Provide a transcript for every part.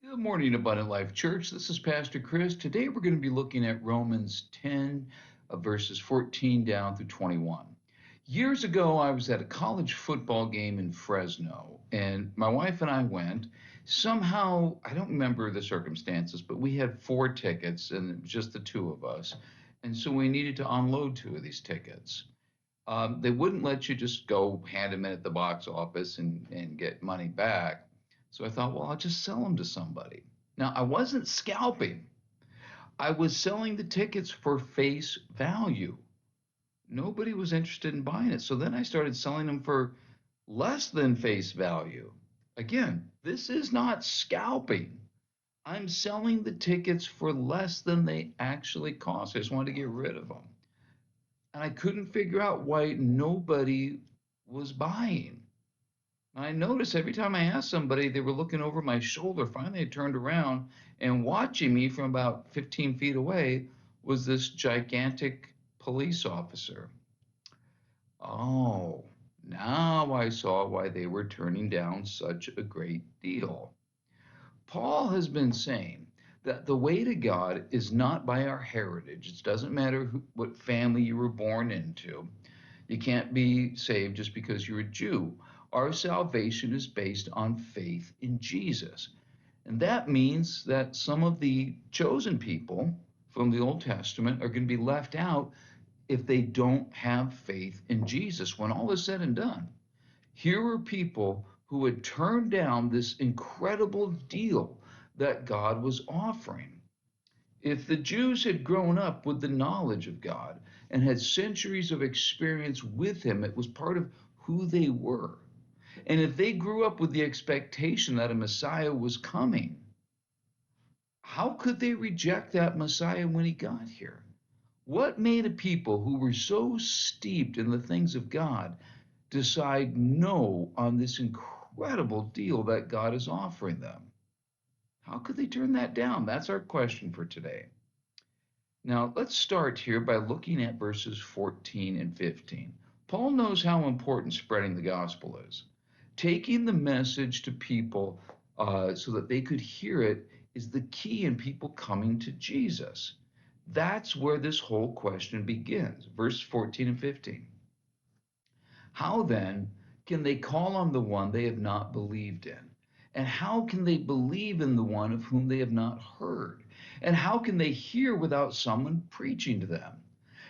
Good morning, Abundant Life Church. This is Pastor Chris. Today we're going to be looking at Romans 10, verses 14 down through 21. Years ago, I was at a college football game in Fresno, and my wife and I went. Somehow, I don't remember the circumstances, but we had four tickets, and it was just the two of us. And so we needed to unload two of these tickets. They wouldn't let you just go hand them in at the box office and get money back. So I thought, well, I'll just sell them to somebody. Now, I wasn't scalping. I was selling the tickets for face value. Nobody was interested in buying it. So then I started selling them for less than face value. Again, this is not scalping. I'm selling the tickets for less than they actually cost. I just wanted to get rid of them. And I couldn't figure out why nobody was buying. And I noticed every time I asked somebody, they were looking over my shoulder. Finally, I turned around and watching me from about 15 feet away was this gigantic police officer. Oh, now I saw why they were turning down such a great deal. Paul has been saying that the way to God is not by our heritage. It doesn't matter what family you were born into. You can't be saved just because you're a Jew. Our salvation is based on faith in Jesus. And that means that some of the chosen people from the Old Testament are going to be left out if they don't have faith in Jesus when all is said and done. Here were people who had turned down this incredible deal that God was offering. If the Jews had grown up with the knowledge of God and had centuries of experience with Him, it was part of who they were. And if they grew up with the expectation that a Messiah was coming, how could they reject that Messiah when He got here? What made a people who were so steeped in the things of God decide no on this incredible deal that God is offering them? How could they turn that down? That's our question for today. Now, let's start here by looking at verses 14 and 15. Paul knows how important spreading the gospel is. Taking the message to people so that they could hear it is the key in people coming to Jesus. That's where this whole question begins. Verse 14 and 15. How then can they call on the one they have not believed in? And how can they believe in the one of whom they have not heard? And how can they hear without someone preaching to them?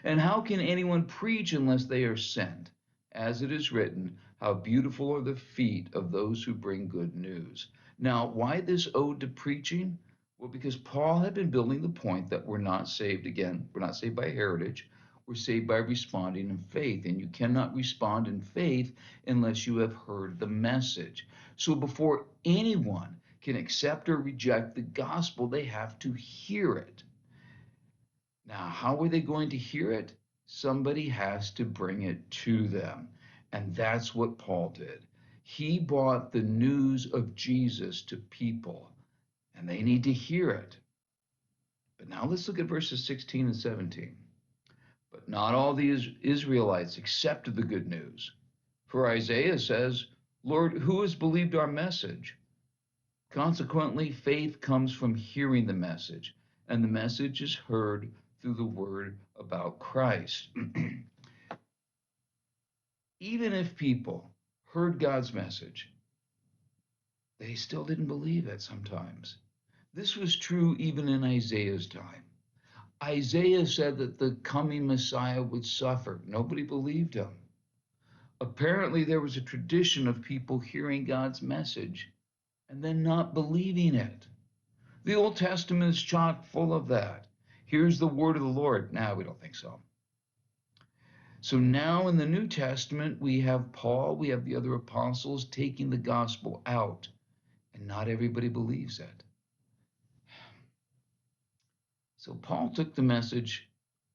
And how can anyone preach unless they are sent? As it is written, how beautiful are the feet of those who bring good news. Now, why this ode to preaching? Well, because Paul had been building the point that we're not saved again, we're not saved by heritage, we're saved by responding in faith. And you cannot respond in faith unless you have heard the message. So before anyone can accept or reject the gospel, they have to hear it. Now, how are they going to hear it? Somebody has to bring it to them. And that's what Paul did. He brought the news of Jesus to people, and they need to hear it. But now let's look at verses 16 and 17. But not all the Israelites accepted the good news. For Isaiah says, Lord, who has believed our message? Consequently, faith comes from hearing the message, and the message is heard through the word about Christ. Even if people heard God's message, they still didn't believe it sometimes. This was true even in Isaiah's time. Isaiah said that the coming Messiah would suffer. Nobody believed him. Apparently, there was a tradition of people hearing God's message and then not believing it. The Old Testament is chock full of that. Here's the word of the Lord. Now, we don't think so. So now in the New Testament, we have Paul, we have the other apostles taking the gospel out, and not everybody believes it. So Paul took the message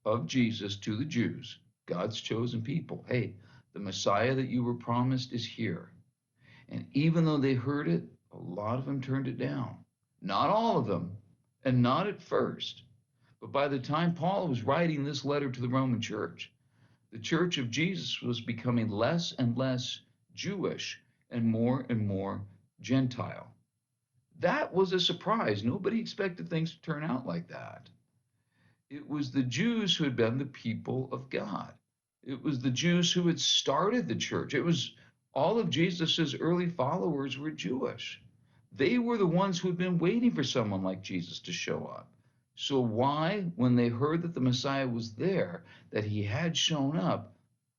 of Jesus to the Jews, God's chosen people. Hey, the Messiah that you were promised is here. And even though they heard it, a lot of them turned it down. Not all of them, and not at first. But by the time Paul was writing this letter to the Roman church, the church of Jesus was becoming less and less Jewish and more Gentile. That was a surprise. Nobody expected things to turn out like that. It was the Jews who had been the people of God. It was the Jews who had started the church. It was all of Jesus's early followers were Jewish. They were the ones who had been waiting for someone like Jesus to show up. So why, when they heard that the Messiah was there, that he had shown up,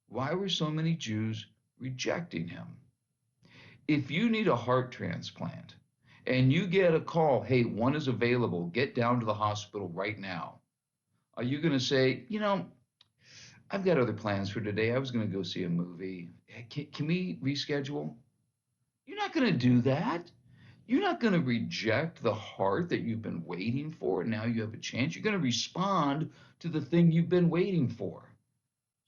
why were so many Jews rejecting him? If you need a heart transplant and you get a call, hey, one is available, get down to the hospital right now. Are you going to say, I've got other plans for today. I was going to go see a movie. Can we reschedule? You're not going to do that. You're not going to reject the heart that you've been waiting for. And now you have a chance. You're going to respond to the thing you've been waiting for.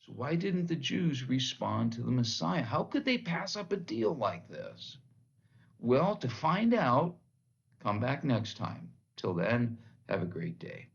So, why didn't the Jews respond to the Messiah? How could they pass up a deal like this? Well, to find out, come back next time. Till then, have a great day.